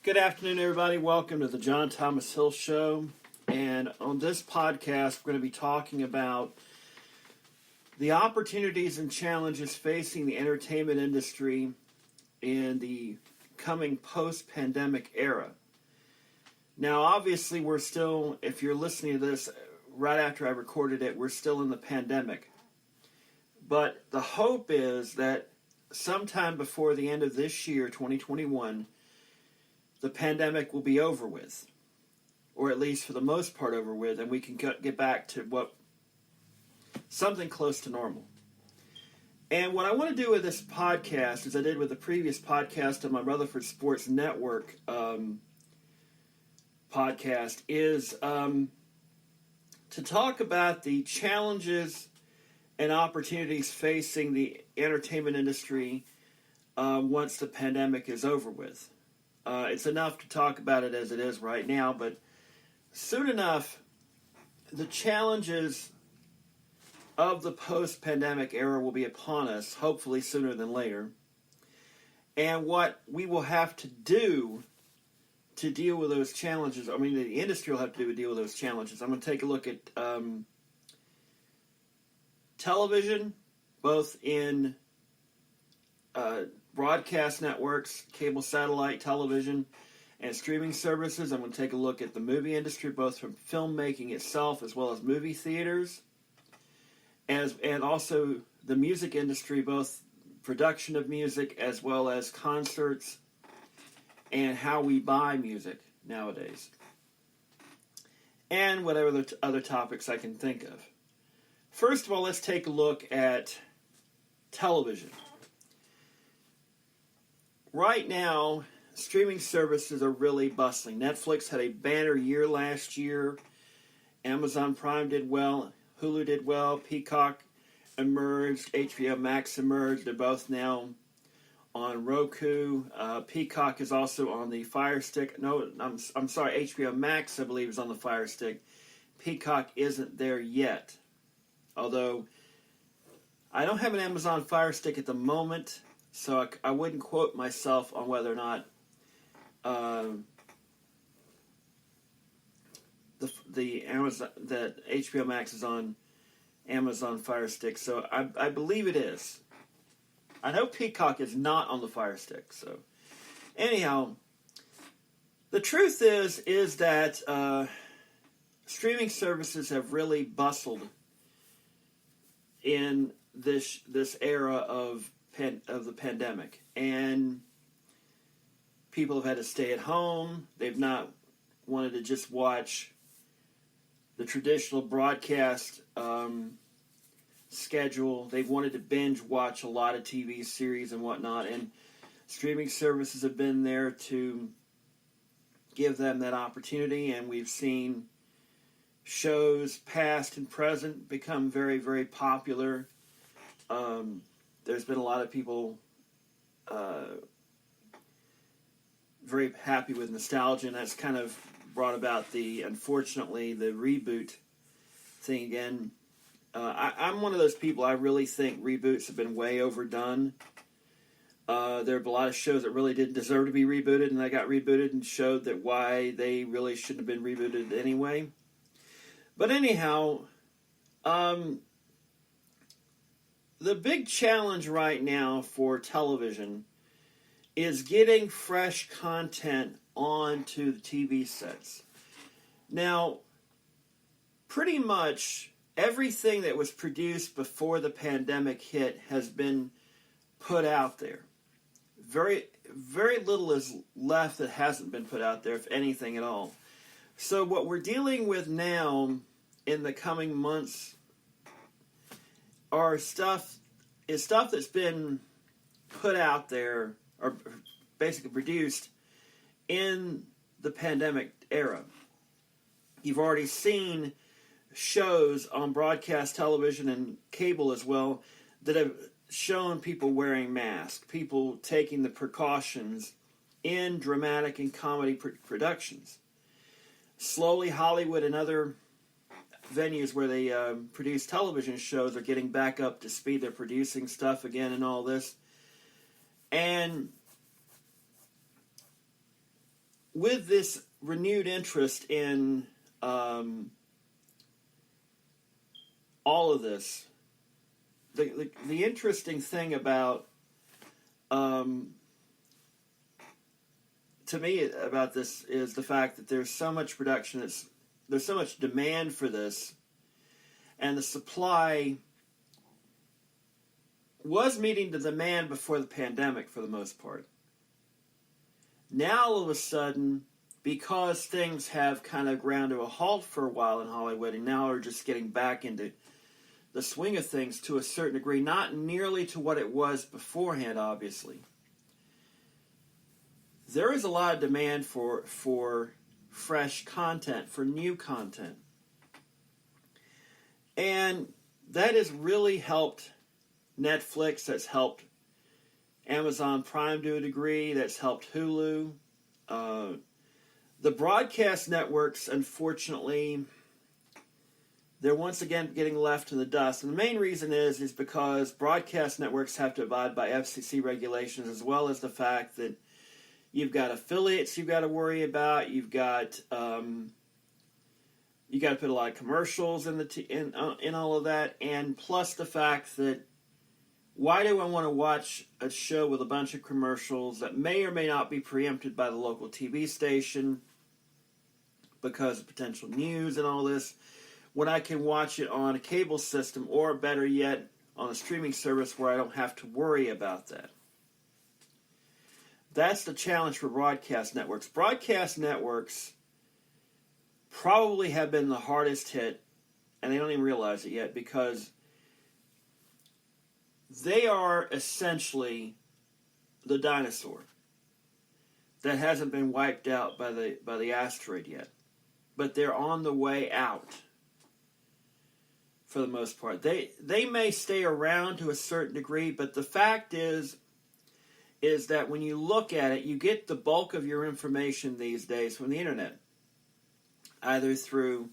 Good afternoon, everybody. Welcome to the John Thomas Hill Show. And on this podcast, we're going to be talking about the opportunities and challenges facing the entertainment industry in the coming post-pandemic era. Now, obviously, we're still, if you're listening to this right after I recorded it, we're still in the pandemic. But the hope is that sometime before the end of this year, 2021, the pandemic will be over with, or at least for the most part over with, and we can get back to something close to normal. And what I want to do with this podcast, as I did with the previous podcast on my Rutherford Sports Network podcast, is to talk about the challenges and opportunities facing the entertainment industry once the pandemic is over with. It's enough to talk about it as it is right now, but soon enough, the challenges of the post-pandemic era will be upon us, hopefully sooner than later. And what we will have to do to deal with those challenges, the industry will have to do to deal with those challenges. I'm going to take a look at television, both in broadcast networks, cable satellite television, and streaming services. I'm going to take a look at the movie industry, both from filmmaking itself as well as movie theaters, and also the music industry, both production of music as well as concerts, and how we buy music nowadays, and whatever other topics I can think of. First of all, let's take a look at television. Right now, streaming services are really bustling. Netflix had a banner year last year. Amazon Prime did well. Hulu did well. Peacock emerged. HBO Max emerged. They're both now on Roku. Peacock is also on the Fire Stick. No, I'm sorry. HBO Max, I believe, is on the Fire Stick. Peacock isn't there yet. Although, I don't have an Amazon Fire Stick at the moment, so I wouldn't quote myself on whether or not the Amazon that HBO Max is on Amazon Fire Stick. So I believe it is. I know Peacock is not on the Fire Stick. So anyhow, the truth is that streaming services have really bustled in this era of the pandemic, and people have had to stay at home. They've not wanted to just watch the traditional broadcast schedule. They've wanted to binge watch a lot of TV series and whatnot, and streaming services have been there to give them that opportunity, and we've seen shows past and present become very, very popular. There's been a lot of people very happy with nostalgia, and that's kind of brought about unfortunately, the reboot thing again. I'm one of those people, I really think reboots have been way overdone. There are a lot of shows that really didn't deserve to be rebooted, and they got rebooted and showed that why they really shouldn't have been rebooted anyway. But anyhow, the big challenge right now for television is getting fresh content onto the TV sets. Now, pretty much everything that was produced before the pandemic hit has been put out there. Very, very little is left that hasn't been put out there, if anything at all. So what we're dealing with now in the coming months is stuff that's been put out there, or basically produced in the pandemic era. You've already seen shows on broadcast television and cable as well that have shown people wearing masks, people taking the precautions in dramatic and comedy productions. Slowly, Hollywood and other venues where they produce television shows are getting back up to speed. They're producing stuff again and all this. And with this renewed interest in all of this, the interesting thing about to me about this is the fact that there's so much production, there's so much demand for this, and the supply was meeting the demand before the pandemic for the most part. Now all of a sudden, because things have kind of ground to a halt for a while in Hollywood and now are just getting back into the swing of things to a certain degree, not nearly to what it was beforehand, obviously. There is a lot of demand for fresh content, for new content. And that has really helped Netflix, that's helped Amazon Prime to a degree, that's helped Hulu. The broadcast networks, unfortunately, they're once again getting left in the dust. And the main reason is because broadcast networks have to abide by FCC regulations, as well as the fact that you've got affiliates you've got to worry about. You've got you got to put a lot of commercials in all of that, and plus the fact that why do I want to watch a show with a bunch of commercials that may or may not be preempted by the local TV station because of potential news and all this, when I can watch it on a cable system, or better yet, on a streaming service where I don't have to worry about that? That's the challenge for broadcast networks. Broadcast networks probably have been the hardest hit, and they don't even realize it yet, because they are essentially the dinosaur that hasn't been wiped out by the asteroid yet. But they're on the way out for the most part. They may stay around to a certain degree, but the fact is that when you look at it, you get the bulk of your information these days from the internet, either through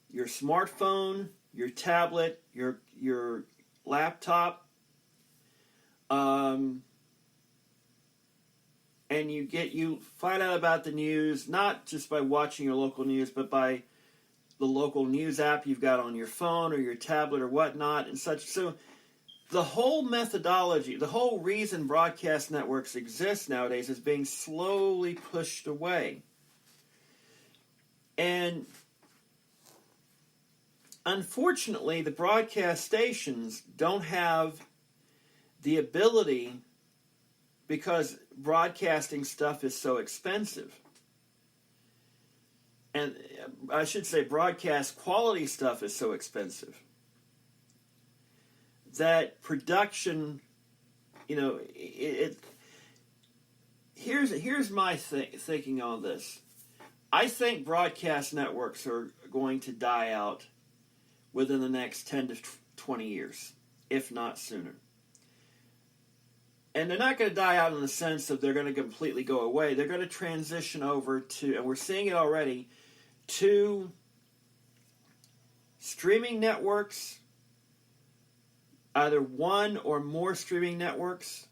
your smartphone, your tablet, your laptop, and you find out about the news not just by watching your local news, but by the local news app you've got on your phone or your tablet or whatnot and such. So the whole methodology, the whole reason broadcast networks exist nowadays is being slowly pushed away. And unfortunately, the broadcast stations don't have the ability, because broadcasting stuff is so expensive. And I should say broadcast quality stuff is so expensive that production, here's my thinking on this. I think broadcast networks are going to die out within the next 10 to 20 years, if not sooner. And they're not going to die out in the sense of they're going to completely go away. They're going to transition over to, and we're seeing it already, to streaming networks, either one or more streaming networks,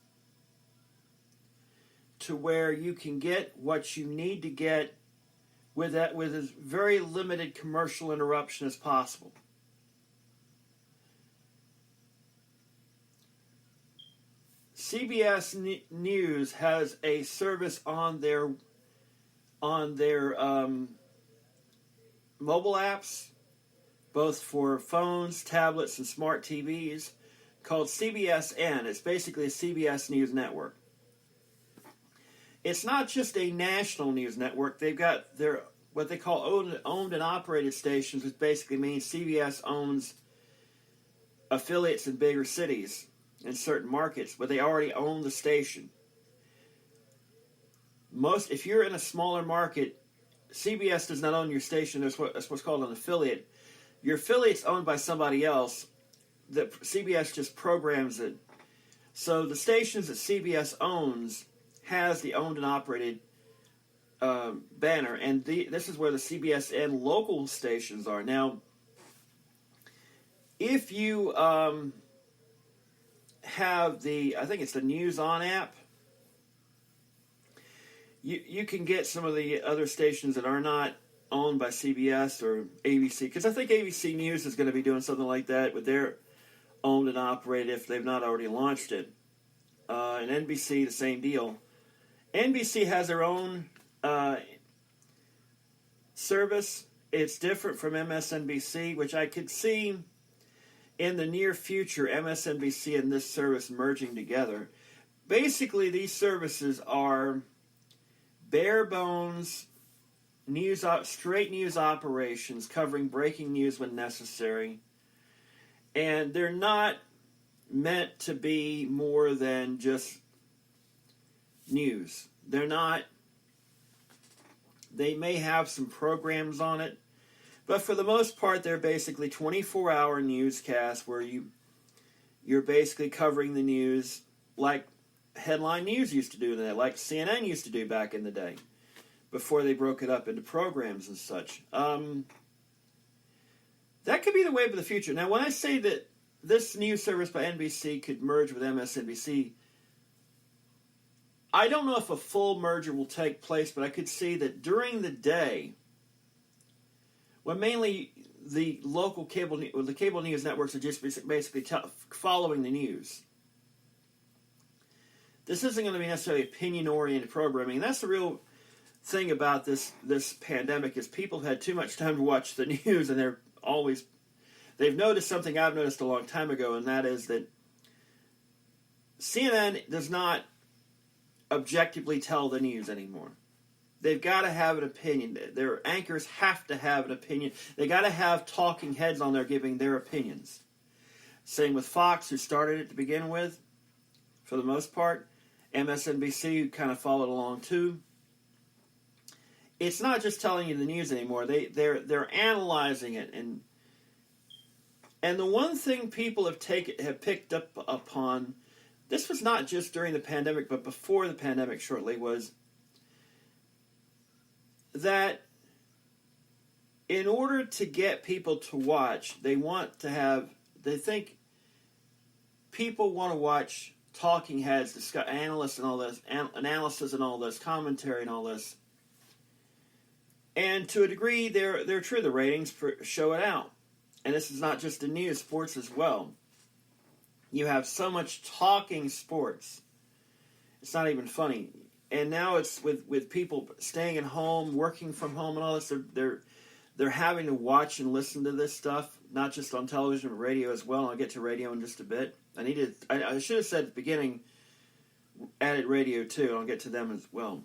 to where you can get what you need to get with as very limited commercial interruption as possible. CBS News has a service on their mobile apps, both for phones, tablets, and smart TVs, called CBSN. It's basically a CBS News network. It's not just a national news network. They've got their what they call owned and operated stations, which basically means CBS owns affiliates in bigger cities in certain markets, but they already own the station. If you're in a smaller market, CBS does not own your station. That's what's called an affiliate. Your affiliate's owned by somebody else. That CBS just programs it. So the stations that CBS owns has the owned and operated banner, and this is where the CBSN local stations are. Now, if you have I think it's the News On app, you can get some of the other stations that are not owned by CBS or ABC, because I think ABC News is going to be doing something like that with their owned and operated if they've not already launched it. And NBC, the same deal. NBC has their own service. It's different from MSNBC, which I could see in the near future, MSNBC and this service merging together. Basically, these services are bare bones straight news operations covering breaking news when necessary. And they're not meant to be more than just news. They may have some programs on it, but for the most part, they're basically 24-hour newscasts where you're basically covering the news like headline news used to do, like CNN used to do back in the day, before they broke it up into programs and such. That could be the wave of the future. Now, when I say that this news service by NBC could merge with MSNBC, I don't know if a full merger will take place, but I could see that during the day, when mainly the local cable news networks are just basically following the news. This isn't going to be necessarily opinion-oriented programming. And that's the real thing about this pandemic is people have had too much time to watch the news, and they've noticed something I've noticed a long time ago, and that is that CNN does not objectively tell the news anymore. They've got to have an opinion. Their anchors have to have an opinion. They got to have talking heads on there giving their opinions. Same with Fox, who started it to begin with, for the most part. MSNBC, who kind of followed along too. It's not just telling you the news anymore. They're analyzing it, and the one thing people have picked up upon, this was not just during the pandemic, but before the pandemic shortly, was that in order to get people to watch, they think people want to watch talking heads, analysts and all this, analysis and all this, commentary and all this. And to a degree, they're true. The ratings show it out. And this is not just in news, sports as well. You have so much talking sports. It's not even funny. And now it's with people staying at home, working from home and all this, they're having to watch and listen to this stuff, not just on television, but radio as well. I'll get to radio in just a bit. I should have said at the beginning, added radio too, and I'll get to them as well.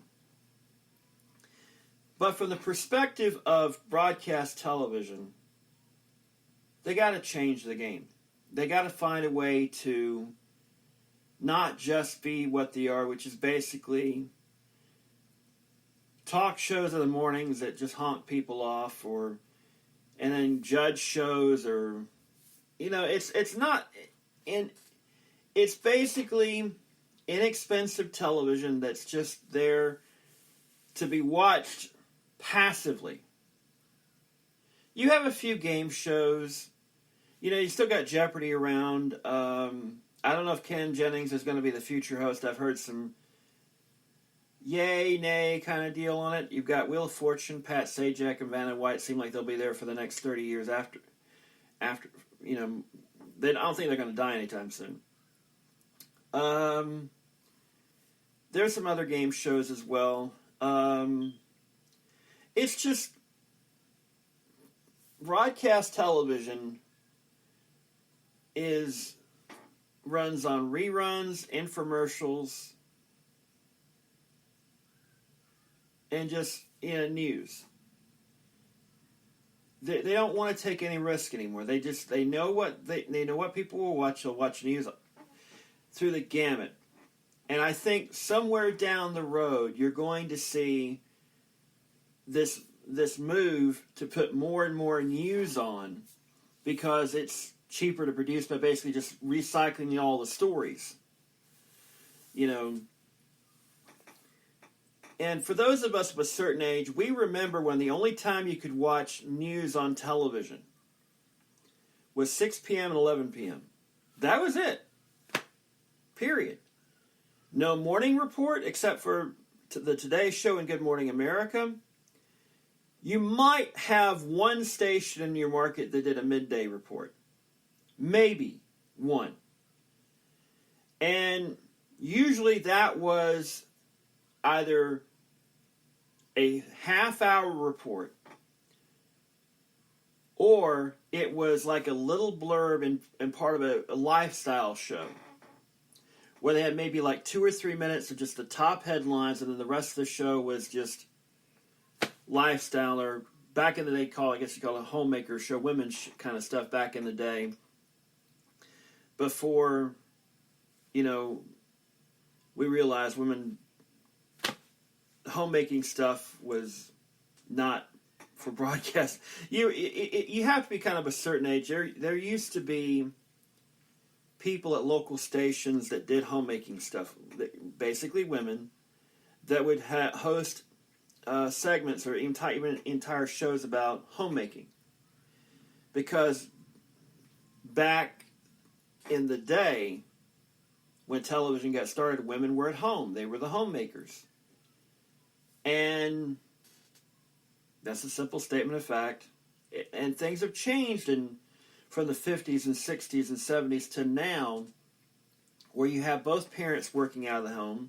But from the perspective of broadcast television, they got to change the game. They got to find a way to not just be what they are, which is basically talk shows in the mornings that just honk people off, and then judge shows, or it's not. And it's basically inexpensive television that's just there to be watched passively. You have a few game shows. You still got Jeopardy around. I don't know if Ken Jennings is going to be the future host. I've heard some yay, nay kind of deal on it. You've got Wheel of Fortune, Pat Sajak, and Vanna White seem like they'll be there for the next 30 years after I don't think they're going to die anytime soon. There's some other game shows as well. It's just broadcast television runs on reruns, infomercials, and just news. They don't want to take any risk anymore. They know what they know what people will watch. They'll watch news through the gamut. And I think somewhere down the road you're going to see this move to put more and more news on, because it's cheaper to produce by basically just recycling all the stories. And for those of us of a certain age, we remember when the only time you could watch news on television was 6 p.m. and 11 p.m. That was it. Period. No morning report except for the Today Show and Good Morning America, you might have one station in your market that did a midday report. Maybe one. And usually that was either a half-hour report or it was like a little blurb in part of a lifestyle show where they had maybe like 2 or 3 minutes of just the top headlines, and then the rest of the show was just lifestyle, or back in the day, I guess you call it a homemaker show, women's kind of stuff back in the day, before, we realized homemaking stuff was not for broadcast. You have to be kind of a certain age. There used to be people at local stations that did homemaking stuff, basically women, that would host segments or even entire shows about homemaking. Because back in the day, when television got started, women were at home. They were the homemakers. And that's a simple statement of fact. And things have changed from the 50s and 60s and 70s to now, where you have both parents working out of the home.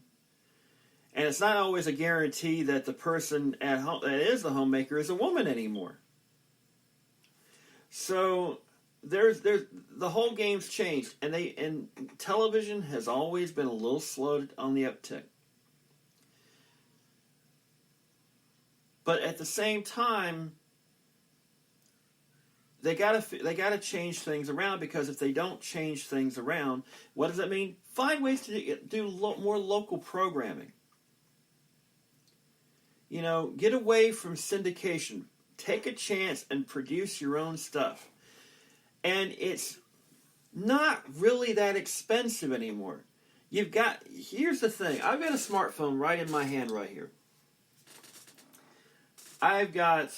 And it's not always a guarantee that the person at home that is the homemaker is a woman anymore. So there's the whole game's changed, and television has always been a little slow on the uptick. But at the same time, they gotta change things around, because if they don't change things around, what does that mean? Find ways to do more local programming. Get away from syndication. Take a chance and produce your own stuff. And it's not really that expensive anymore. Here's the thing. I've got a smartphone right in my hand right here. I've got,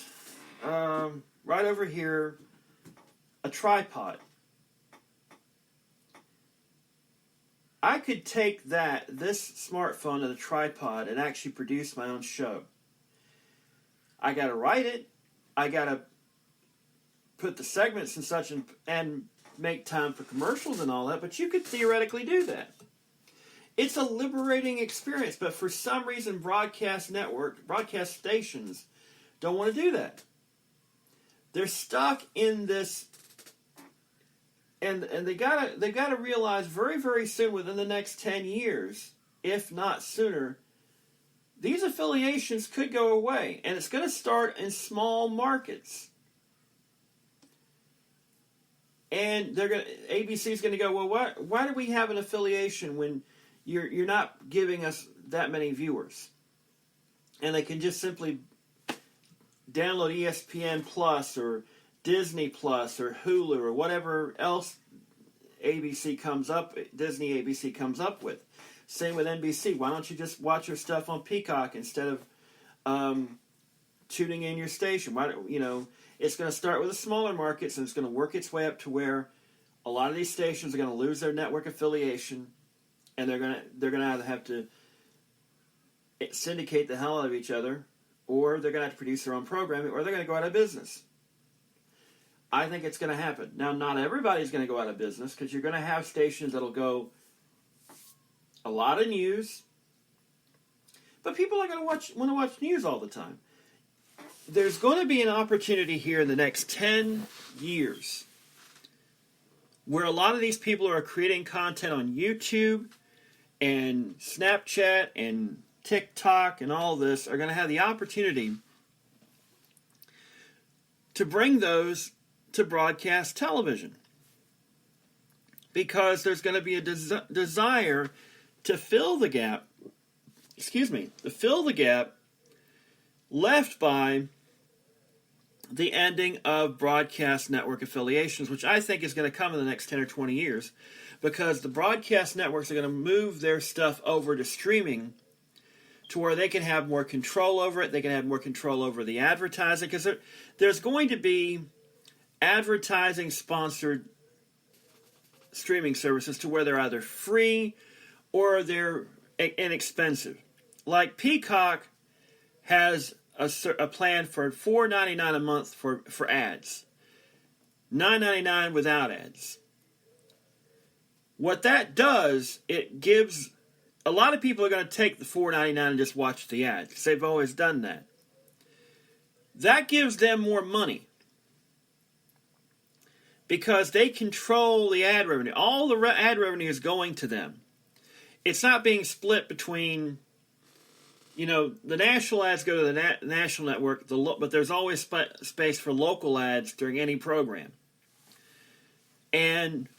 right over here, a tripod. I could take this smartphone and a tripod and actually produce my own show. I got to write it. I got to put the segments and such and make time for commercials and all that, but you could theoretically do that. It's a liberating experience, but for some reason broadcast stations don't want to do that. They're stuck in this, and they gotta realize very, very soon, within the next 10 years, if not sooner, these affiliations could go away, and it's going to start in small markets. And ABC is going to go, well, why do we have an affiliation when you're not giving us that many viewers? And they can just simply download ESPN Plus or Disney Plus or Hulu or whatever else Disney ABC comes up with. Same with NBC. Why don't you just watch your stuff on Peacock instead of tuning in your station? It's going to start with the smaller markets, and it's going to work its way up to where a lot of these stations are going to lose their network affiliation, and they're going to either have to syndicate the hell out of each other, or they're going to have to produce their own programming, or they're going to go out of business. I think it's going to happen. Now, not everybody's going to go out of business, because you're going to have stations that'll go a lot of news, but people are going to want to watch news all the time. There's going to be an opportunity here in the next 10 years where a lot of these people who are creating content on YouTube and Snapchat and TikTok and all this are going to have the opportunity to bring those to broadcast television, because there's going to be a desire to fill the gap left by the ending of broadcast network affiliations, which I think is going to come in the next 10 or 20 years, because the broadcast networks are going to move their stuff over to streaming to where they can have more control over it. They can have more control over the advertising, because there's going to be advertising-sponsored streaming services to where they're either free or they're inexpensive. like Peacock has a plan for $4.99 a month for ads, $9.99 without ads. What that does, it gives a lot of people are going to take the $4.99 and just watch the ads because they've always done that. That gives them more money because they control the ad revenue. All the ad revenue is going to them. It's not being split between, the national ads go to the national network, but there's always space for local ads during any program. And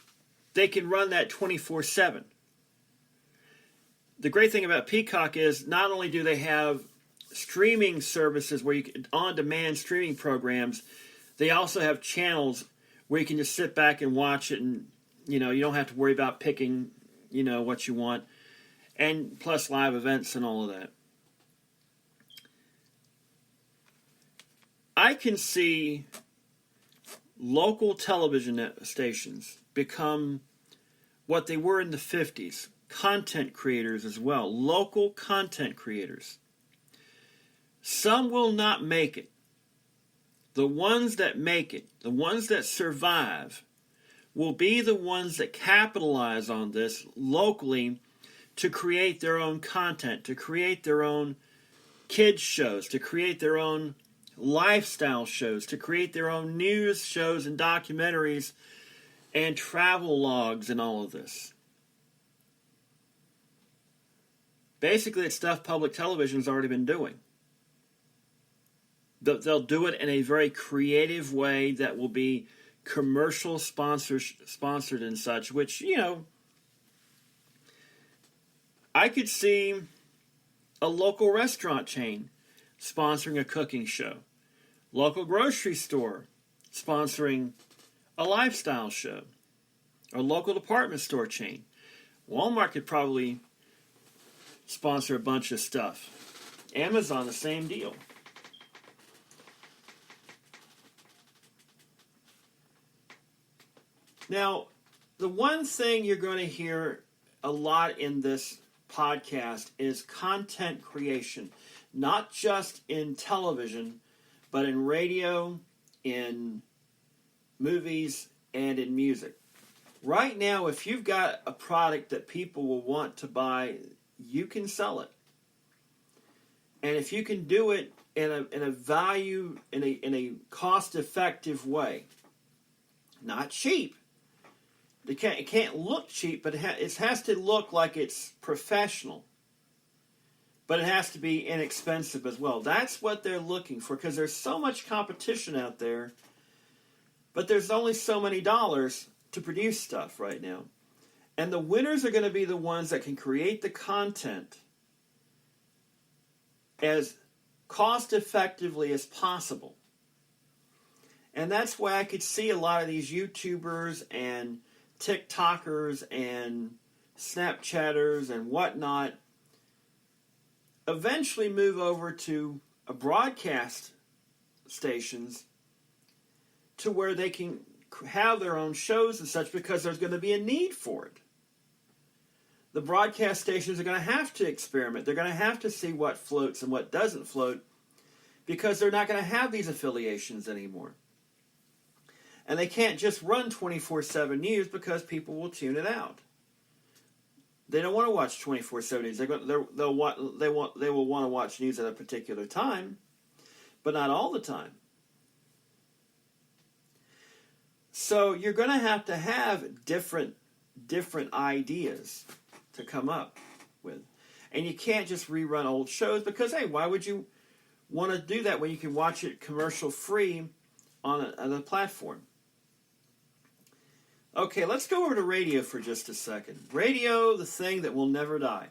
they can run that 24/7. The great thing about Peacock is not only do they have streaming services where you can on-demand streaming programs, they also have channels where you can just sit back and watch it, and you don't have to worry about picking what you want, and plus live events and all of that. I can see local television stations become what they were in the 50s, content creators as well, local content creators. Some will not make it. The ones that make it, the ones that survive, will be the ones that capitalize on this locally to create their own content, to create their own kids shows, to create their own lifestyle shows, to create their own news shows and documentaries and travel logs and all of this. Basically, it's stuff public television's already been doing. They'll do it in a very creative way that will be commercial sponsored and such, which, I could see a local restaurant chain sponsoring a cooking show, local grocery store sponsoring a lifestyle show, or local department store chain. Walmart could probably sponsor a bunch of stuff. Amazon, the same deal. Now, the one thing you're going to hear a lot in this podcast is content creation, not just in television, but in radio, in movies, and in music. Right now, if you've got a product that people will want to buy, you can sell it. And if you can do it in a cost-effective way, not cheap. It can't look cheap, but it has to look like it's professional. But it has to be inexpensive as well. That's what they're looking for, because there's so much competition out there, but there's only so many dollars to produce stuff right now. And the winners are going to be the ones that can create the content as cost effectively as possible. And that's why I could see a lot of these YouTubers and TikTokers and Snapchatters and whatnot eventually move over to a broadcast stations to where they can have their own shows and such, because there's going to be a need for it. The broadcast stations are going to have to experiment. They're going to have to see what floats and what doesn't float, because they're not going to have these affiliations anymore. And they can't just run 24/7 news, because people will tune it out. They don't want to watch 24/7 news. They will want to watch news at a particular time, but not all the time. So you're going to have different ideas to come up with. And you can't just rerun old shows, because, hey, why would you want to do that when you can watch it commercial free on a platform? Okay, let's go over to radio for just a second. Radio, the thing that will never die.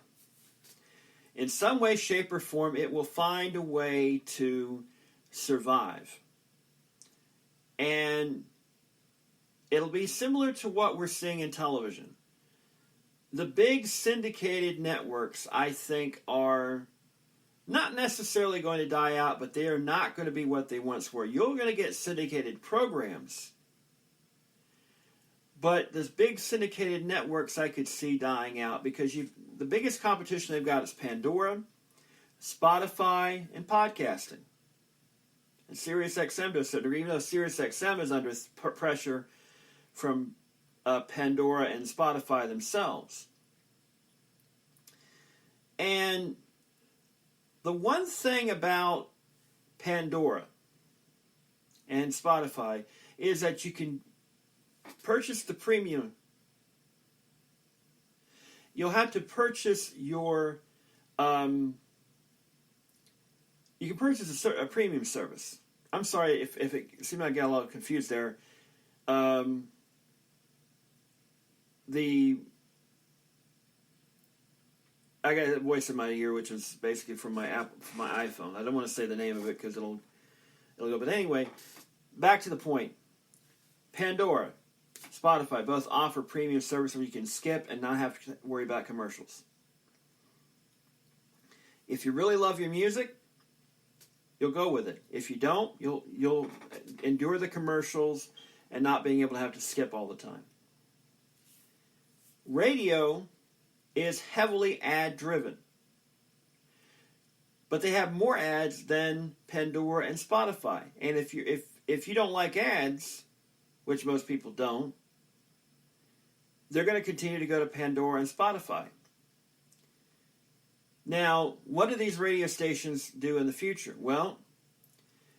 In some way, shape, or form, it will find a way to survive. And it'll be similar to what we're seeing in television. The big syndicated networks, I think, are not necessarily going to die out, but they are not going to be what they once were. You're going to get syndicated programs, but those big syndicated networks I could see dying out, because the biggest competition they've got is Pandora, Spotify, and podcasting. And SiriusXM to a certain degree, even though SiriusXM is under pressure from Pandora and Spotify themselves. And the one thing about Pandora and Spotify is that you can purchase the premium. You'll have to purchase your you can purchase a premium service. I'm sorry if it seemed like I got a little confused there. I got a voice in my ear, which is basically from my iPhone. I don't want to say the name of it because it'll go. But anyway, back to the point. Pandora, Spotify both offer premium service where you can skip and not have to worry about commercials. If you really love your music, you'll go with it. If you don't, you'll endure the commercials and not being able to have to skip all the time. Radio is heavily ad driven, but they have more ads than Pandora and Spotify. And if you don't like ads, which most people don't, they're going to continue to go to Pandora and Spotify. Now, what do these radio stations do in the future? Well,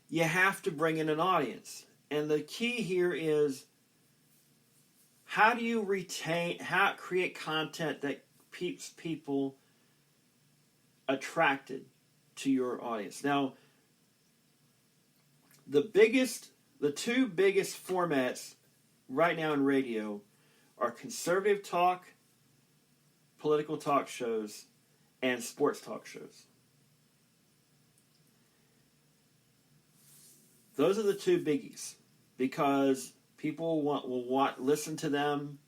you have to bring in an audience. And the key here is how do you create content that keeps people attracted to your audience? Now, the two biggest formats right now in radio are conservative talk, political talk shows, and sports talk shows. Those are the two biggies because people will listen to them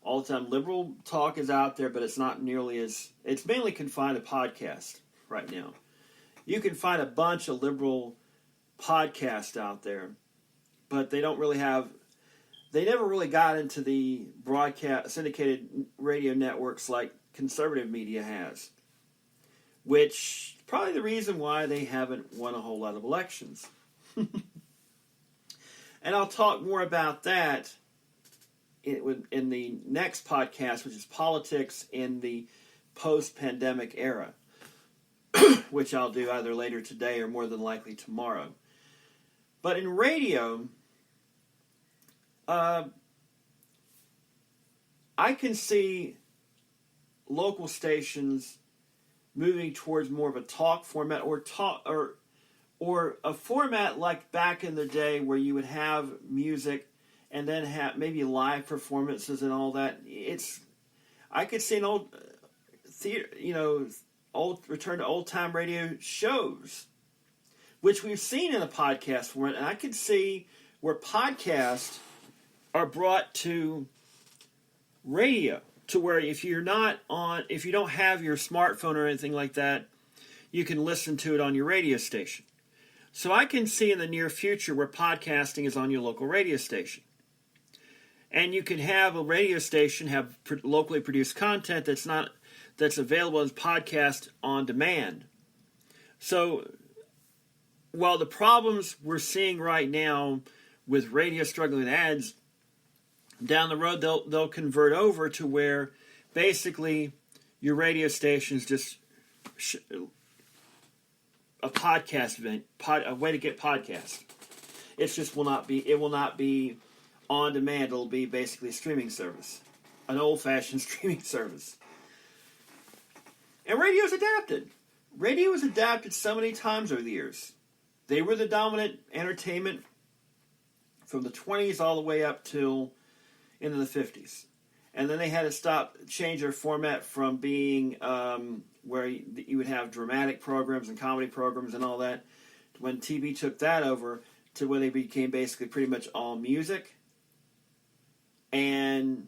all the time. Liberal talk is out there, but it's not nearly it's mainly confined to podcasts right now. You can find a bunch of liberal podcasts out there, but they never really got into the broadcast syndicated radio networks like conservative media has, which is probably the reason why they haven't won a whole lot of elections. And I'll talk more about that in the next podcast, which is politics in the post-pandemic era, which I'll do either later today or more than likely tomorrow. But in radio, I can see local stations moving towards more of a talk format or a format like back in the day where you would have music and then have maybe live performances and all that. I could see an old theater, return to old time radio shows, which we've seen in a podcast format, and I could see where podcasts are brought to radio, to where if you don't have your smartphone or anything like that, you can listen to it on your radio station. So I can see in the near future where podcasting is on your local radio station. And you can have a radio station have locally produced content that's available as podcast on demand. So while the problems we're seeing right now with radio struggling with ads, down the road they'll convert over to where basically your radio station's just a podcast event, a way to get podcasts. It will not be on demand. It'll be basically a streaming service, an old-fashioned streaming service. And radio's adapted. Radio has adapted so many times over the years. They were the dominant entertainment from the 20s all the way up till into the 50s. And then they had to change their format from being where you would have dramatic programs and comedy programs and all that, when TV took that over, to where they became basically pretty much all music. And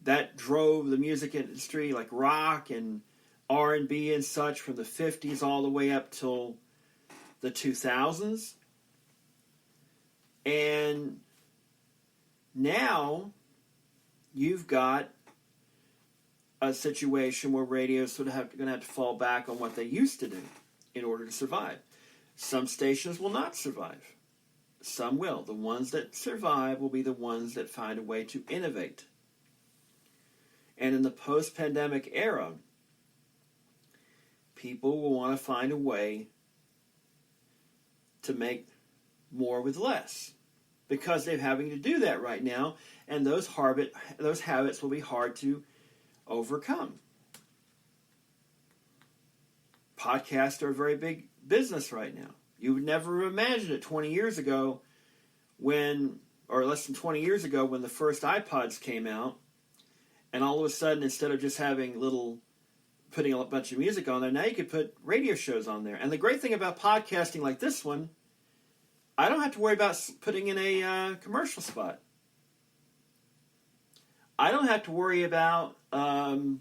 that drove the music industry, like rock and R&B and such, from the 50s all the way up till the 2000s. And now you've got a situation where radio's sort of going to have to fall back on what they used to do in order to survive. Some stations will not survive. Some will. The ones that survive will be the ones that find a way to innovate. And in the post-pandemic era, people will want to find a way to make more with less, because they're having to do that right now, and those habits will be hard to overcome. Podcasts are a very big business right now. You would never have imagined it 20 years ago or less than 20 years ago when the first iPods came out, and all of a sudden, instead of just putting a bunch of music on there, now you could put radio shows on there. And the great thing about podcasting like this one, I don't have to worry about putting in a commercial spot. I don't have to worry about having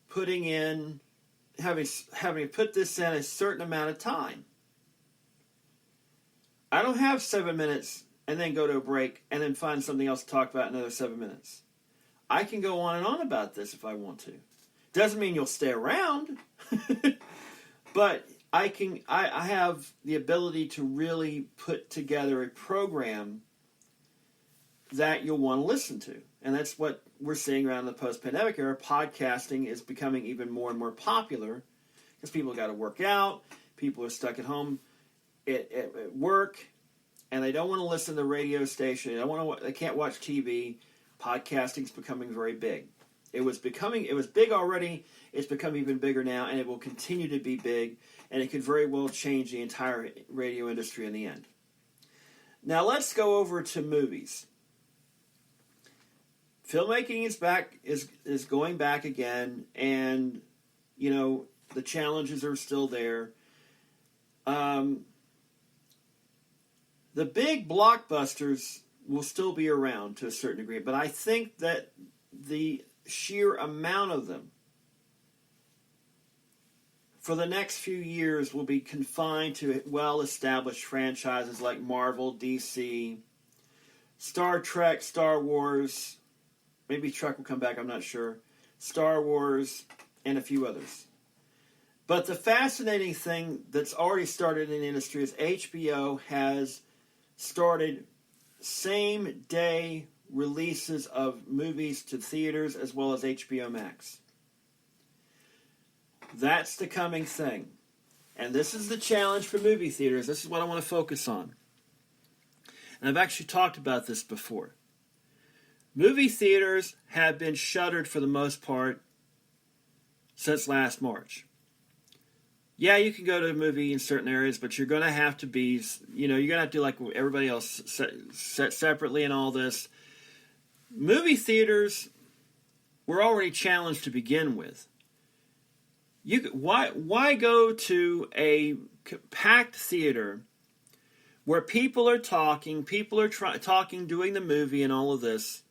to put this in a certain amount of time. I don't have 7 minutes and then go to a break and then find something else to talk about in another 7 minutes. I can go on and on about this if I want to. Doesn't mean you'll stay around, but I have the ability to really put together a program that you'll want to listen to. And that's what we're seeing around the post-pandemic era. Podcasting is becoming even more and more popular because people got to work out, people are stuck at home at work, and they don't want to listen to the radio station. They can't watch TV. Podcasting is becoming very big. It was big already. It's become even bigger now, and it will continue to be big, and it could very well change the entire radio industry in the end. Now let's go over to movies. Filmmaking is going back again, and the challenges are still there. The big blockbusters will still be around to a certain degree, but I think that the sheer amount of them for the next few years will be confined to well-established franchises like Marvel, DC, Star Trek, Star Wars, maybe Trek will come back, I'm not sure, Star Wars, and a few others. But the fascinating thing that's already started in the industry is HBO has started same-day releases of movies to theaters as well as HBO Max. That's the coming thing. And this is the challenge for movie theaters. This is what I want to focus on. And I've actually talked about this before. Movie theaters have been shuttered for the most part since last March. Yeah, you can go to a movie in certain areas, but you're going to have to be, you're going to have to do like everybody else, set separately and all this. Movie theaters were already challenged to begin with. Why go to a packed theater where people are talking, talking, doing the movie and all of this?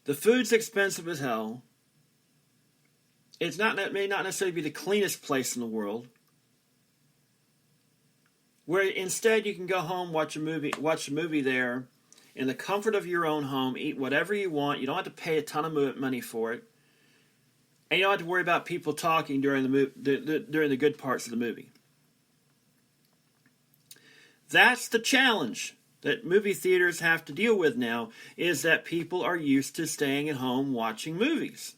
The food's expensive as hell. It may not necessarily be the cleanest place in the world. Where instead you can go home, watch a movie there, in the comfort of your own home, eat whatever you want. You don't have to pay a ton of money for it, and you don't have to worry about people talking during the good parts of the movie. That's the challenge that movie theaters have to deal with now, is that people are used to staying at home watching movies.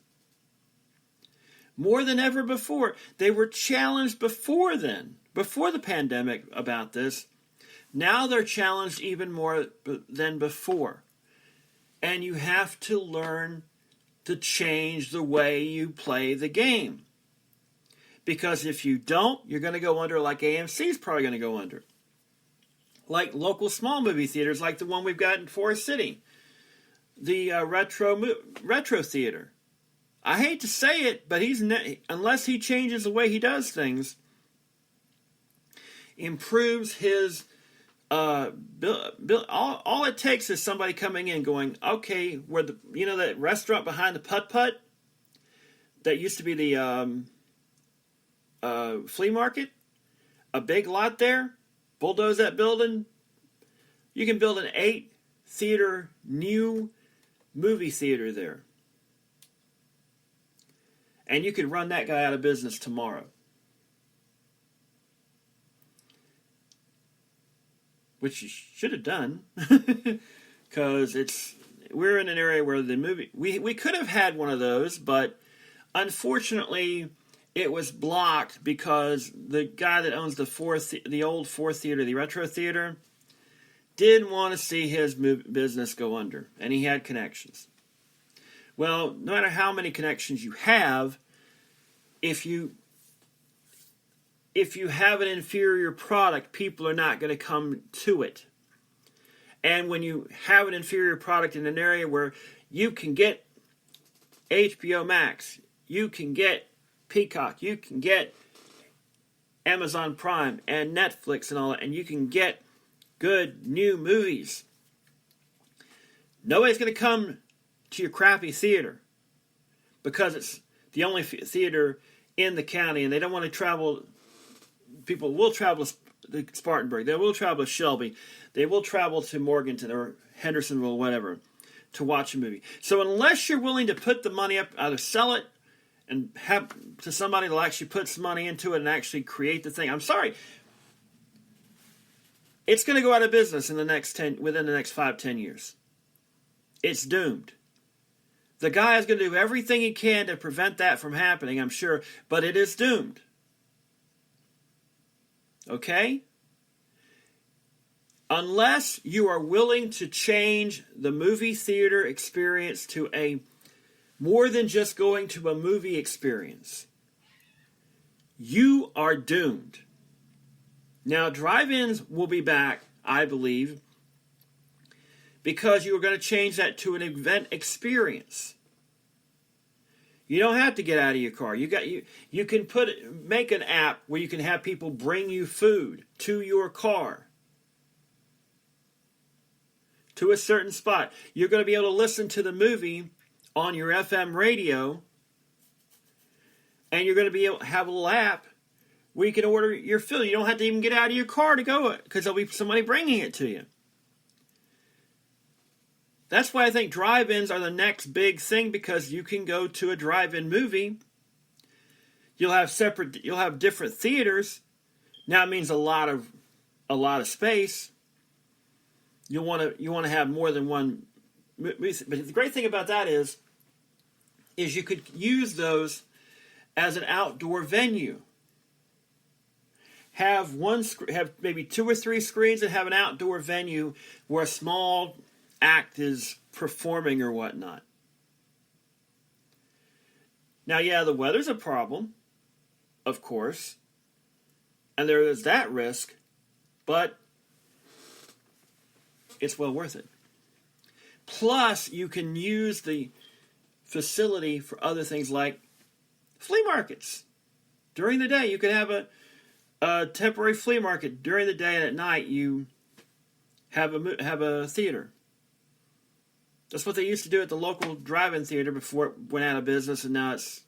More than ever before. They were challenged before the pandemic about this. Now they're challenged even more than before. And you have to learn to change the way you play the game. Because if you don't, you're going to go under like AMC is probably going to go under. Like local small movie theaters like the one we've got in Forest City. The Retro Theater. I hate to say it, but unless he changes the way he does things, improves his all it takes is somebody coming in going, okay, where that restaurant behind the Putt Putt that used to be the flea market, a big lot there, bulldoze that building. You can build an 8-theater new movie theater there. And you could run that guy out of business tomorrow. Which you should have done. Because we're in an area where the movie... We could have had one of those, but unfortunately it was blocked because the guy that owns the old Fourth Theater, the Retro Theater, didn't want to see his business go under. And he had connections. Well, no matter how many connections you have, if you have an inferior product, people are not going to come to it. And when you have an inferior product in an area where you can get HBO Max, you can get Peacock, you can get Amazon Prime and Netflix and all that, and you can get good new movies, nobody's going to come to your crappy theater because it's the only theater in the county, and they don't want to travel. People will travel to Spartanburg. They will travel to Shelby. They will travel to Morganton or Hendersonville or whatever to watch a movie. So unless you're willing to put the money up, either sell it and have to somebody that'll actually put some money into it and actually create the thing. I'm sorry. It's going to go out of business within the next 5-10 years. It's doomed. The guy is going to do everything he can to prevent that from happening, I'm sure, but it is doomed. Okay? Unless you are willing to change the movie theater experience to a more than just going to a movie experience, you are doomed. Now, drive-ins will be back, I believe, because you are going to change that to an event experience. You don't have to get out of your car. You can make an app where you can have people bring you food to your car, to a certain spot. You're going to be able to listen to the movie on your FM radio, and you're going to be able to have a little app where you can order your food. You don't have to even get out of your car to go because there'll be somebody bringing it to you. That's why I think drive-ins are the next big thing, because you can go to a drive-in movie. You'll have different theaters. Now it means a lot of space. You want to have more than one movie. But the great thing about that is you could use those as an outdoor venue. Have maybe 2 or 3 screens and have an outdoor venue where a small act is performing or whatnot. Now, yeah, the weather's a problem, of course, and there is that risk, but it's well worth it. Plus, you can use the facility for other things like flea markets. During the day, you could have a temporary flea market. During the day and at night, you have a theater. That's what they used to do at the local drive-in theater before it went out of business, and now it's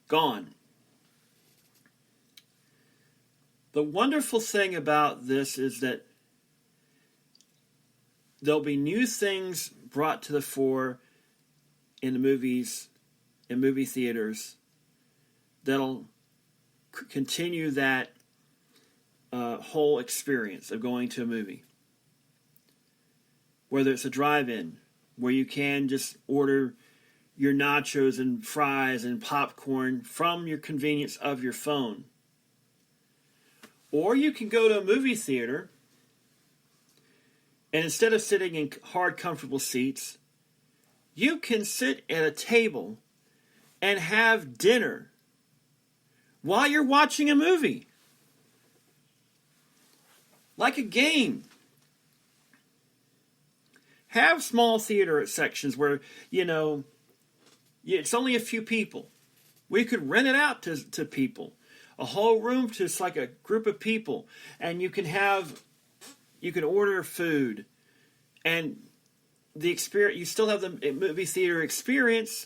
gone. The wonderful thing about this is that there'll be new things brought to the fore in the movies, in movie theaters, that'll continue that whole experience of going to a movie. Whether it's a drive-in, where you can just order your nachos and fries and popcorn from your convenience of your phone. Or you can go to a movie theater, and instead of sitting in hard, comfortable seats, you can sit at a table and have dinner while you're watching a movie. Like a game. Have small theater sections where, it's only a few people. We could rent it out to people. A whole room to just like a group of people. And you can order food. And the experience, you still have the movie theater experience,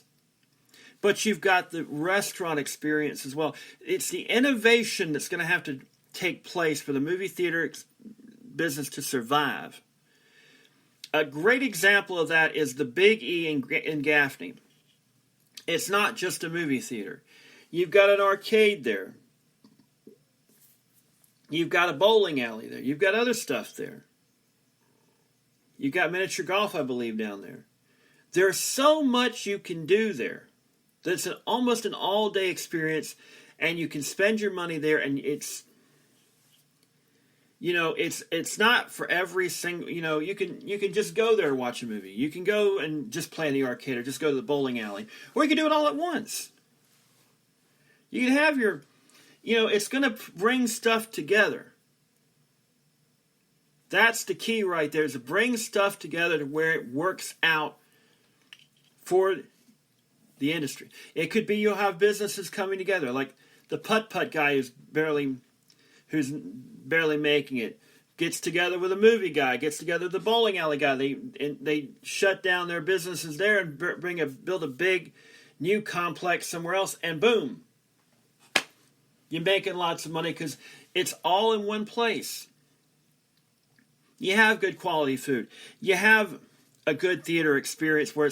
but you've got the restaurant experience as well. It's the innovation that's going to have to take place for the movie theater business to survive. A great example of that is the Big E in Gaffney. It's not just a movie theater. You've got an arcade there. You've got a bowling alley there. You've got other stuff there. You've got miniature golf, I believe, down there. There's so much you can do there. That's almost an all-day experience, and you can spend your money there, and it's not for every single, you can just go there and watch a movie. You can go and just play in the arcade or just go to the bowling alley. Or you can do it all at once. You can have your, it's going to bring stuff together. That's the key right there, is to bring stuff together to where it works out for the industry. It could be you'll have businesses coming together, like the putt-putt guy who's barely making it, gets together with a movie guy, gets together with the bowling alley guy. They shut down their businesses there and build a big new complex somewhere else, and boom, you're making lots of money because it's all in one place. You have good quality food. You have a good theater experience where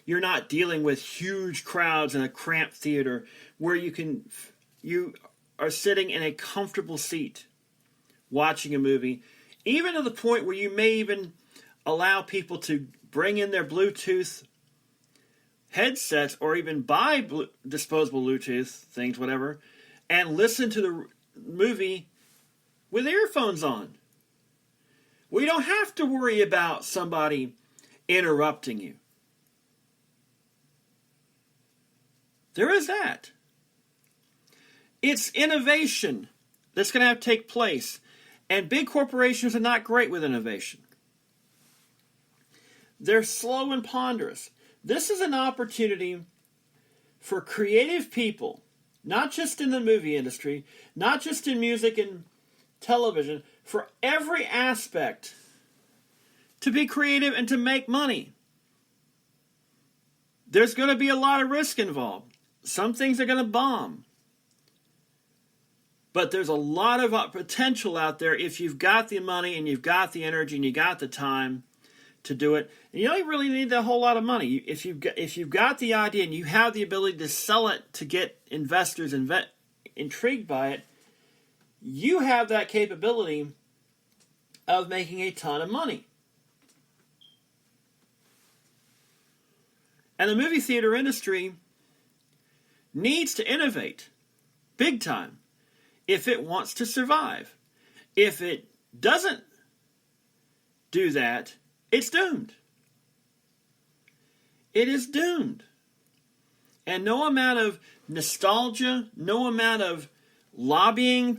you're not dealing with huge crowds in a cramped theater, where you are sitting in a comfortable seat watching a movie, even to the point where you may even allow people to bring in their Bluetooth headsets or even buy disposable Bluetooth things, whatever, and listen to the movie with earphones on. We don't have to worry about somebody interrupting you. There is that. It's innovation that's going to have to take place. And big corporations are not great with innovation. They're slow and ponderous. This is an opportunity for creative people, not just in the movie industry, not just in music and television, for every aspect, to be creative and to make money. There's going to be a lot of risk involved. Some things are going to bomb. But there's a lot of potential out there if you've got the money and you've got the energy and you got the time to do it. And you don't really need a whole lot of money. If you've got the idea and you have the ability to sell it to get investors intrigued by it, you have that capability of making a ton of money. And the movie theater industry needs to innovate big time if it wants to survive. If it doesn't do that, it's doomed. It is doomed. And no amount of nostalgia, no amount of lobbying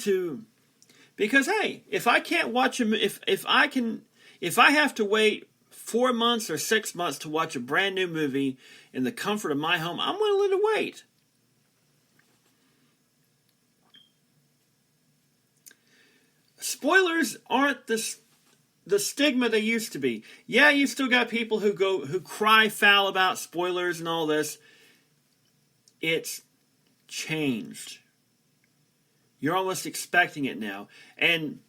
because hey, if I can't watch if I have to wait 4 months or 6 months to watch a brand new movie in the comfort of my home, I'm willing to wait. Spoilers aren't the stigma they used to be. Yeah, you still got people who cry foul about spoilers and all this. It's changed. You're almost expecting it now, and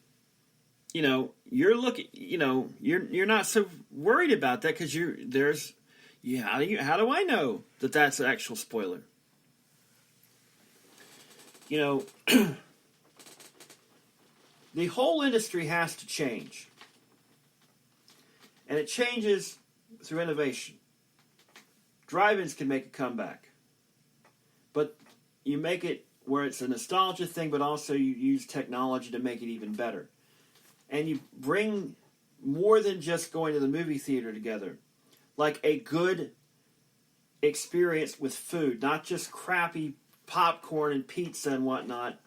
you're looking. You're not so worried about that because how do I know that that's an actual spoiler? The whole industry has to change. And it changes through innovation. Drive-ins can make a comeback. But you make it where it's a nostalgia thing, but also you use technology to make it even better. And you bring more than just going to the movie theater together. Like a good experience with food. Not just crappy popcorn and pizza and whatnot.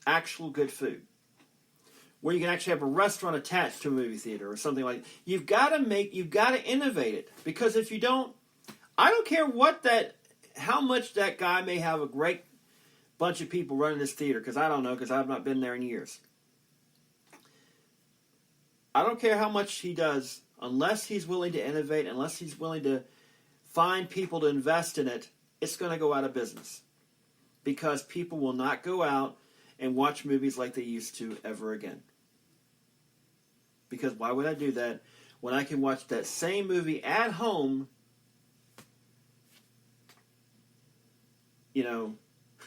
Actual good food. Where you can actually have a restaurant attached to a movie theater or something like that. You've got to innovate it. Because if you don't, I don't care how much that guy may have a great bunch of people running this theater, because I don't know, because I've not been there in years. I don't care how much he does, unless he's willing to innovate, unless he's willing to find people to invest in it, it's going to go out of business. Because people will not go out and watch movies like they used to ever again. Because why would I do that when I can watch that same movie at home,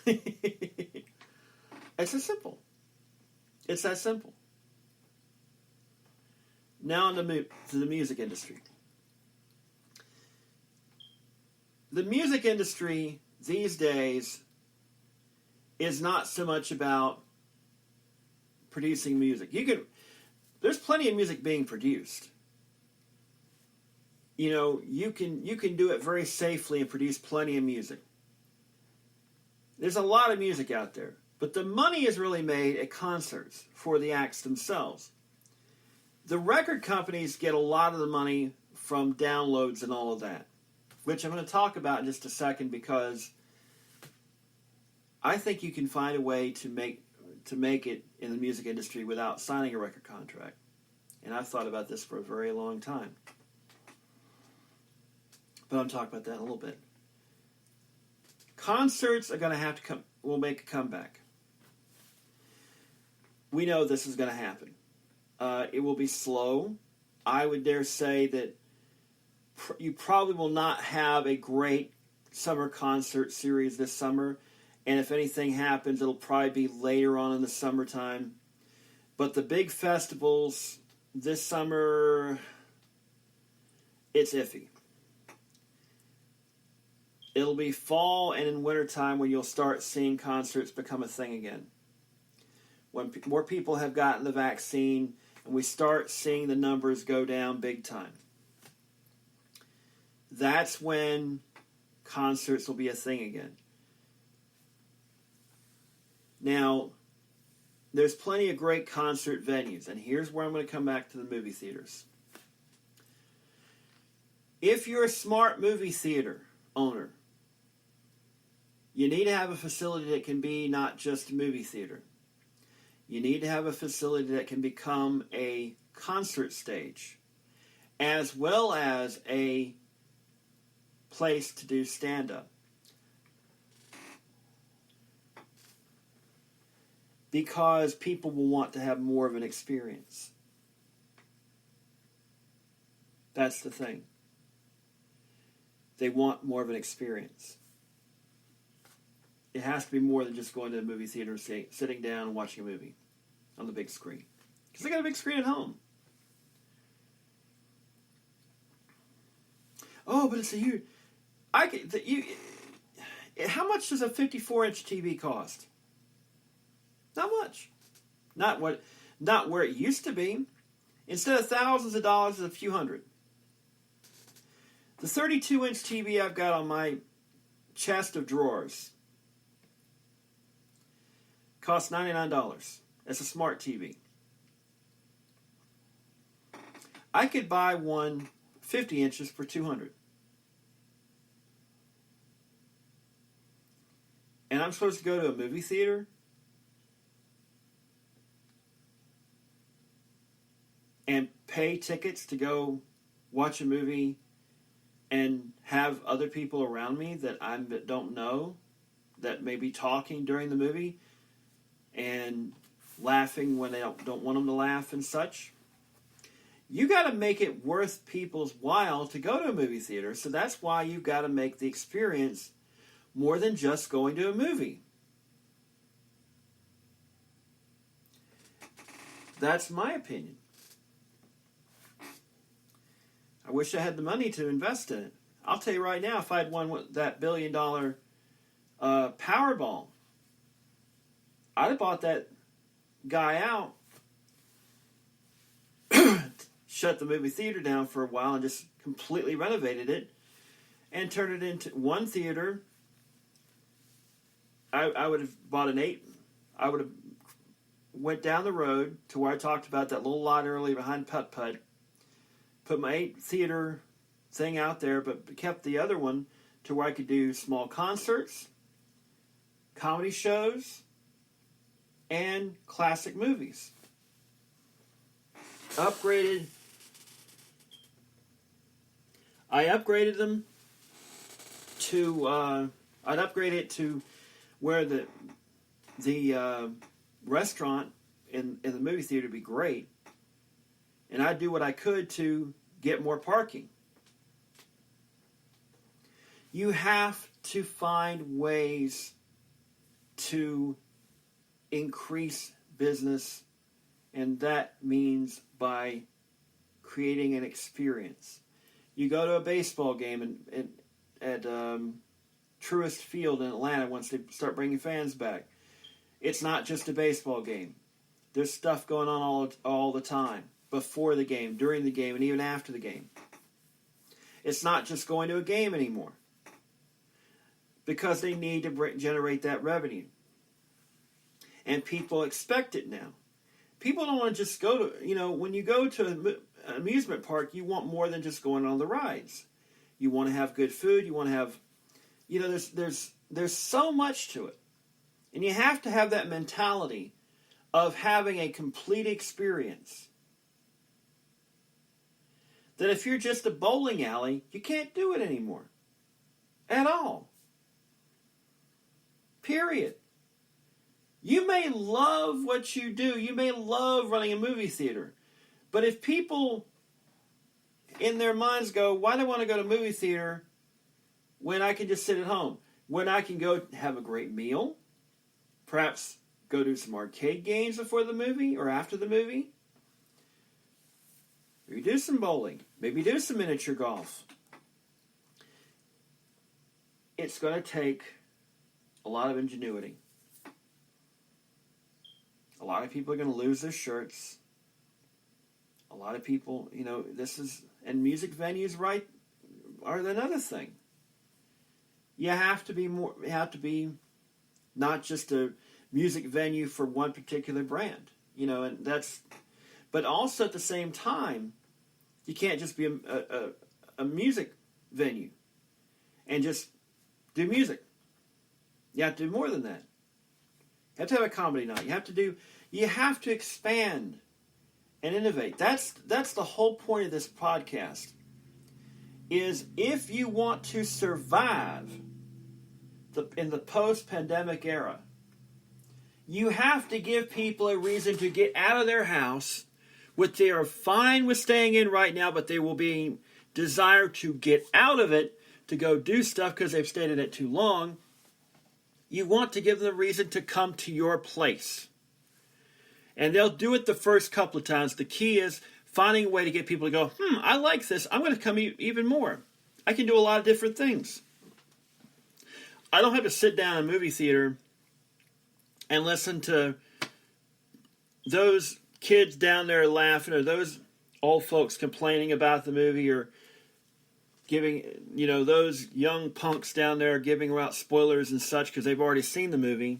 It's that simple. It's that simple. Now on to the music industry. The music industry these days is not so much about producing music. There's plenty of music being produced. You can do it very safely and produce plenty of music. There's a lot of music out there, but the money is really made at concerts for the acts themselves. The record companies get a lot of the money from downloads and all of that, which I'm going to talk about in just a second, because I think you can find a way to make it in the music industry without signing a record contract. And I've thought about this for a very long time. But I'll talk about that in a little bit. Concerts are going to have to will make a comeback. We know this is going to happen. It will be slow. I would dare say that you probably will not have a great summer concert series this summer. And if anything happens, it'll probably be later on in the summertime. But the big festivals this summer, it's iffy. It'll be fall and in wintertime when you'll start seeing concerts become a thing again. When more people have gotten the vaccine and we start seeing the numbers go down big time. That's when concerts will be a thing again. Now, there's plenty of great concert venues, and here's where I'm going to come back to the movie theaters. If you're a smart movie theater owner, you need to have a facility that can be not just a movie theater. You need to have a facility that can become a concert stage, as well as a place to do stand-up. Because people will want to have more of an experience. That's the thing. They want more of an experience. It has to be more than just going to a movie theater, sitting down and watching a movie on the big screen. Because they got a big screen at home. Oh, but it's a huge... How much does a 54-inch TV cost? Not much. Not where it used to be. Instead of thousands of dollars, it's a few hundred. The 32-inch TV I've got on my chest of drawers costs $99. It's a smart TV. I could buy one 50 inches for $200. And I'm supposed to go to a movie theater and pay tickets to go watch a movie and have other people around me that I don't know that may be talking during the movie and laughing when they don't want them to laugh and such. You got to make it worth people's while to go to a movie theater, so that's why you've got to make the experience more than just going to a movie. That's my opinion. I wish I had the money to invest in it. I'll tell you right now, if I'd won that $1 billion Powerball, I'd have bought that guy out, shut the movie theater down for a while, and just completely renovated it, and turned it into one theater. I would have bought I would have went down the road to where I talked about that little lot earlier behind Putt Putt, put my 8 theater thing out there, but kept the other one to where I could do small concerts, comedy shows, and classic movies. I upgraded them to, I'd upgrade it to where the restaurant in the movie theater would be great. And I'd do what I could to get more parking. You have to find ways to increase business, and that means by creating an experience. You go to a baseball game at Truist Field in Atlanta once they start bringing fans back. It's not just a baseball game. There's stuff going on all the time, before the game, during the game, and even after the game. It's not just going to a game anymore, because they need to generate that revenue. And people expect it now. People don't want to just go to, when you go to an amusement park, you want more than just going on the rides. You want to have good food. You want to have, there's so much to it. And you have to have that mentality of having a complete experience. That if you're just a bowling alley, you can't do it anymore. At all. Period. You may love what you do. You may love running a movie theater. But if people in their minds go, why do I want to go to a movie theater when I can just sit at home? When I can go have a great meal, perhaps go do some arcade games before the movie or after the movie. Maybe do some bowling. Maybe do some miniature golf. It's going to take a lot of ingenuity. A lot of people are going to lose their shirts. A lot of people, and music venues, right, are another thing. You have to be not just a music venue for one particular brand, but also at the same time, you can't just be a music venue and just do music. You have to do more than that. You have to have a comedy night. You have to expand and innovate. That's the whole point of this podcast. Is if you want to survive in the post-pandemic era, you have to give people a reason to get out of their house, which they are fine with staying in right now, but they will be desire to get out of it to go do stuff because they've stayed in it too long. You want to give them a reason to come to your place. And they'll do it the first couple of times. The key is finding a way to get people to go, I like this. I'm going to come even more. I can do a lot of different things. I don't have to sit down in a movie theater and listen to those kids down there laughing or those old folks complaining about the movie or giving, those young punks down there giving out spoilers and such because they've already seen the movie.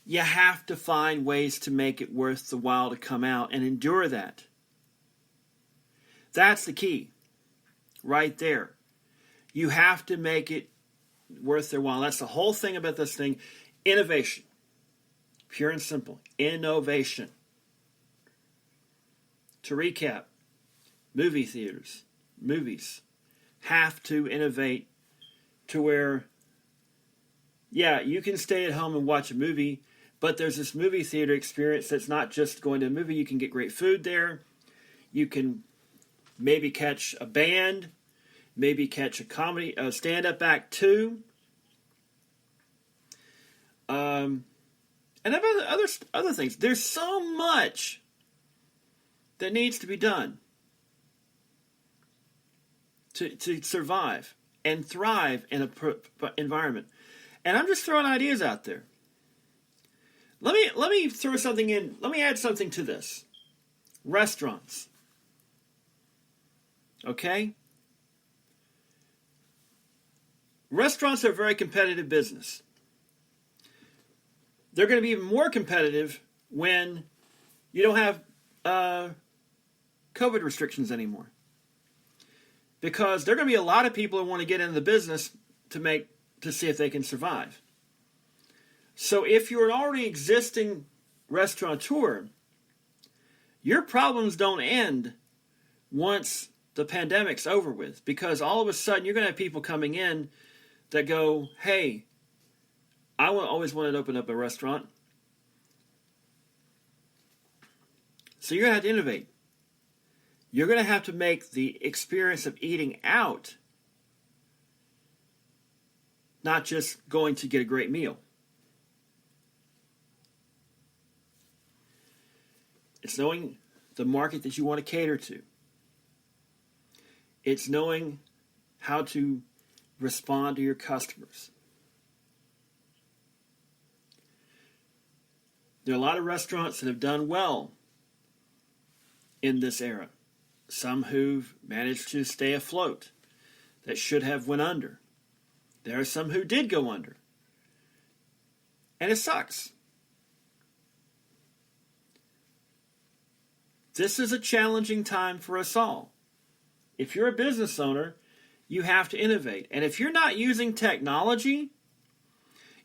You have to find ways to make it worth the while to come out and endure that. That's the key. Right there. You have to make it worth their while. That's the whole thing about this thing. Innovation. Pure and simple. Innovation. To recap, movie theaters, movies have to innovate to where, you can stay at home and watch a movie, but there's this movie theater experience that's not just going to a movie. You can get great food there. You can maybe catch a band, maybe catch a stand-up act too. And other things. There's so much that needs to be done to survive and thrive in a environment. And I'm just throwing ideas out there. Let me throw something in. Let me add something to this. Restaurants. Okay? Restaurants are a very competitive business. They're going to be even more competitive when you don't have COVID restrictions anymore. Because there are going to be a lot of people who want to get into the business to see if they can survive. So if you're an already existing restaurateur, your problems don't end once the pandemic's over with. Because all of a sudden you're going to have people coming in that go, hey, I always wanted to open up a restaurant. So you're going to have to innovate. You're going to have to make the experience of eating out not just going to get a great meal. It's knowing the market that you want to cater to. It's knowing how to respond to your customers. There are a lot of restaurants that have done well in this era. Some who've managed to stay afloat that should have went under. There are some who did go under. And it sucks. This is a challenging time for us all. If you're a business owner, you have to innovate. And if you're not using technology,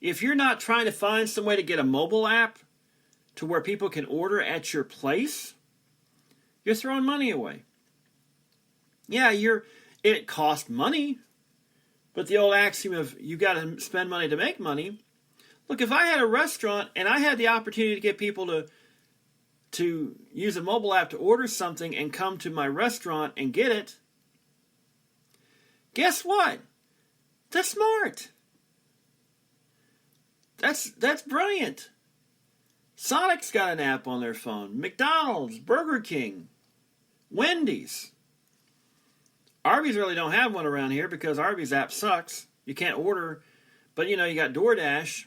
if you're not trying to find some way to get a mobile app to where people can order at your place, you're throwing money away. Yeah, it costs money, but the old axiom of you got to spend money to make money. Look, if I had a restaurant and I had the opportunity to get people to use a mobile app to order something and come to my restaurant and get it, guess what? That's smart. That's brilliant. Sonic's got an app on their phone. McDonald's, Burger King, Wendy's. Arby's really don't have one around here because Arby's app sucks. You can't order. But, you got DoorDash.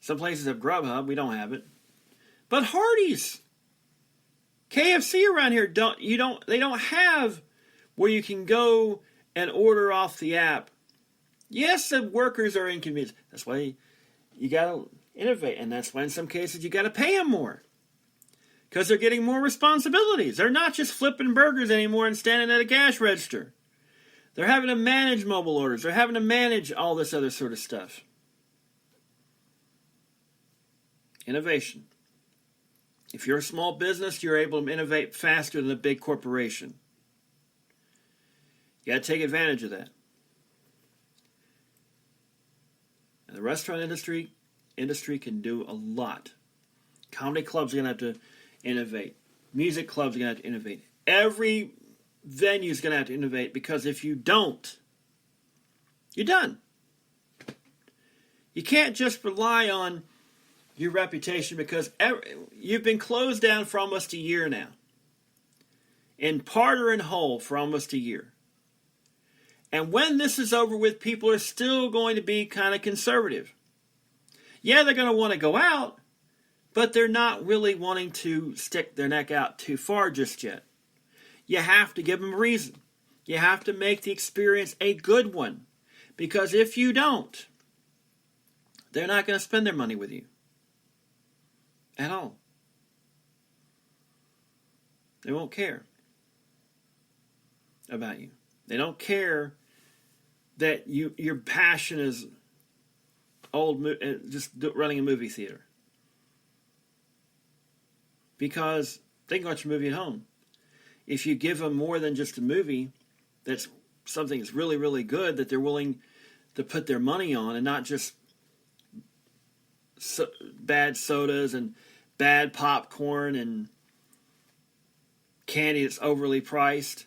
Some places have Grubhub. We don't have it. But Hardee's, KFC around here they don't have where you can go and order off the app. Yes, the workers are inconvenienced. That's why you got to innovate. And that's why in some cases you got to pay them more. Because they're getting more responsibilities. They're not just flipping burgers anymore and standing at a cash register. They're having to manage mobile orders. They're having to manage all this other sort of stuff. Innovation. If you're a small business, you're able to innovate faster than a big corporation. You got to take advantage of that. And the restaurant industry can do a lot. Comedy clubs are going to have to innovate. Music clubs are going to have to innovate. Every venue is going to have to innovate because if you don't, you're done. You can't just rely on your reputation because you've been closed down for almost a year now. In part or in whole for almost a year. And when this is over with, people are still going to be kind of conservative. Yeah, they're going to want to go out, but they're not really wanting to stick their neck out too far just yet. You have to give them a reason. You have to make the experience a good one. Because if you don't, they're not going to spend their money with you. At all. They won't care about you. They don't care that your passion is just running a movie theater. Because they can watch a movie at home. If you give them more than just a movie, that's something that's really, really good that they're willing to put their money on and not just bad sodas and bad popcorn and candy that's overly priced.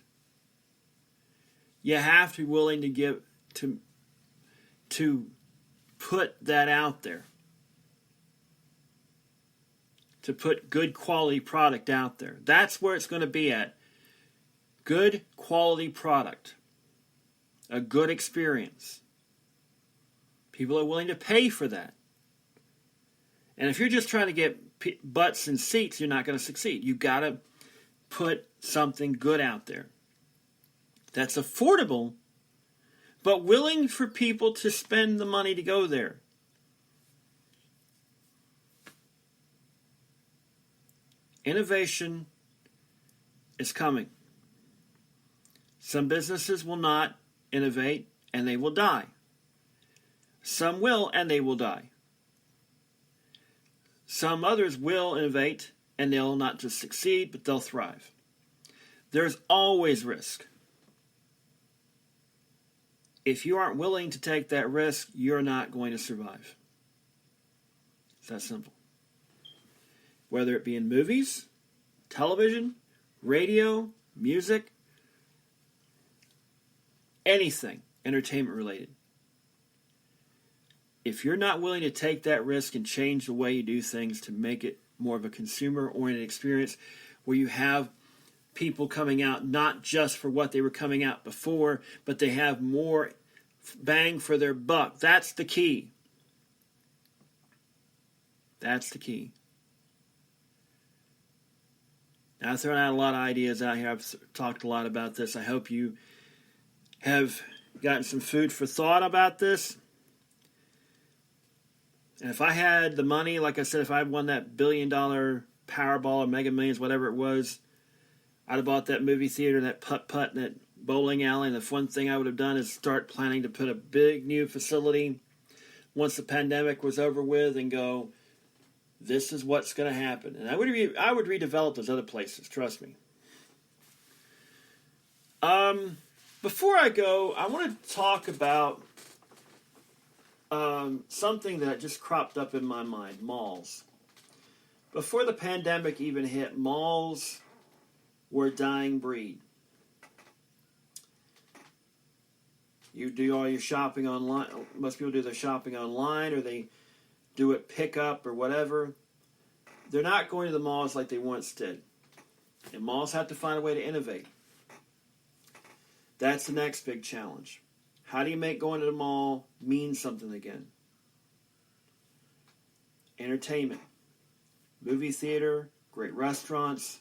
You have to be willing to give to put that out there. To put good quality product out there. That's where it's going to be at. Good quality product. A good experience. People are willing to pay for that. And if you're just trying to get butts and seats, you're not going to succeed. You've got to put something good out there. That's affordable, but willing for people to spend the money to go there. Innovation is coming. Some businesses will not innovate and they will die. Some will and they will die. Some others will innovate and they'll not just succeed, but they'll thrive. There's always risk. If you aren't willing to take that risk, you're not going to survive. It's that simple. Whether it be in movies, television, radio, music, anything entertainment related. If you're not willing to take that risk and change the way you do things to make it more of a consumer-oriented experience where you have people coming out not just for what they were coming out before, but they have more bang for their buck. That's the key. That's the key. Now, I've thrown out a lot of ideas out here. I've talked a lot about this. I hope you have gotten some food for thought about this. And if I had the money, like I said, if I had won that $1 billion Powerball or Mega Millions, whatever it was, I'd have bought that movie theater, that putt-putt, and that bowling alley. And the one thing I would have done is start planning to put a big new facility once the pandemic was over with and go, this is what's going to happen. And I would redevelop those other places, trust me. Before I go, I want to talk about something that just cropped up in my mind, malls. Before the pandemic even hit, malls were a dying breed. You do all your shopping online. Most people do their shopping online, or they do it pickup or whatever. They're not going to the malls like they once did. And malls have to find a way to innovate. That's the next big challenge. How do you make going to the mall mean something again? Entertainment. Movie theater, great restaurants,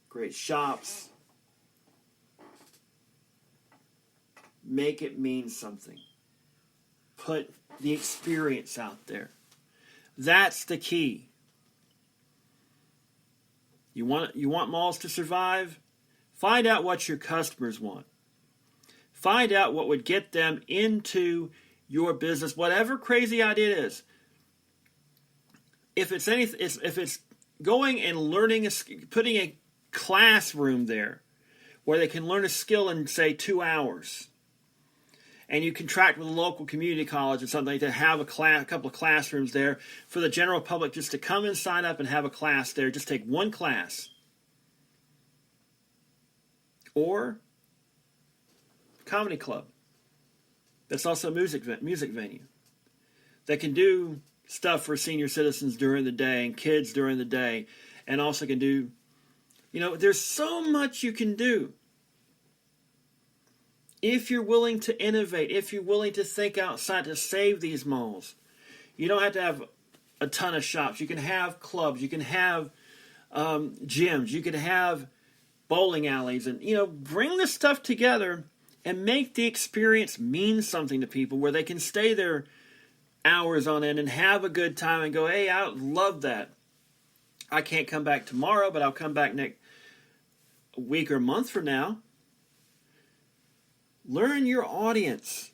great shops. Make it mean something. Put the experience out there. That's the key. You want malls to survive? Find out what your customers want. Find out what would get them into your business, whatever crazy idea it is. If it's going and learning, putting a classroom there where they can learn a skill in, say, 2 hours, and you contract with a local community college or something to have a couple of classrooms there for the general public just to come and sign up and have a class there, just take one class. Or comedy club that's also a music venue that can do stuff for senior citizens during the day and kids during the day, and also can do, there's so much you can do if you're willing to innovate, if you're willing to think outside to save these malls. You don't have to have a ton of shops. You can have clubs, you can have gyms, you can have bowling alleys, and bring this stuff together and make the experience mean something to people where they can stay there hours on end and have a good time and go, hey, I love that. I can't come back tomorrow, but I'll come back next week or month from now. Learn your audience.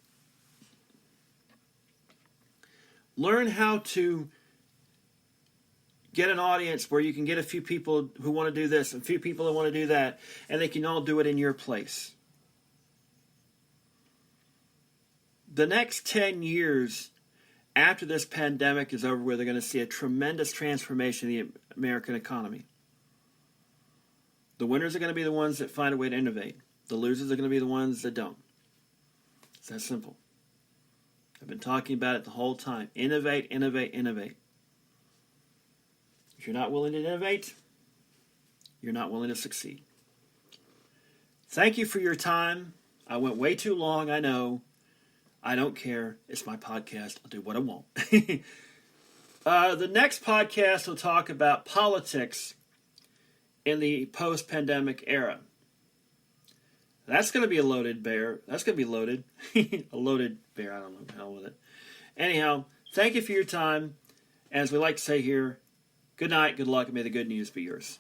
Learn how to get an audience where you can get a few people who want to do this and a few people who want to do that, and they can all do it in your place. The next 10 years after this pandemic is over, where they're going to see a tremendous transformation in the American economy. The winners are going to be the ones that find a way to innovate. The losers are going to be the ones that don't. It's that simple. I've been talking about it the whole time. Innovate, innovate, innovate. If you're not willing to innovate, you're not willing to succeed. Thank you for your time. I went way too long, I know. I don't care. It's my podcast. I'll do what I want. The next podcast will talk about politics in the post-pandemic era. That's going to be a loaded bear. That's going to be loaded. A loaded bear. I don't know the hell with it. Anyhow, thank you for your time. As we like to say here, good night, good luck, and may the good news be yours.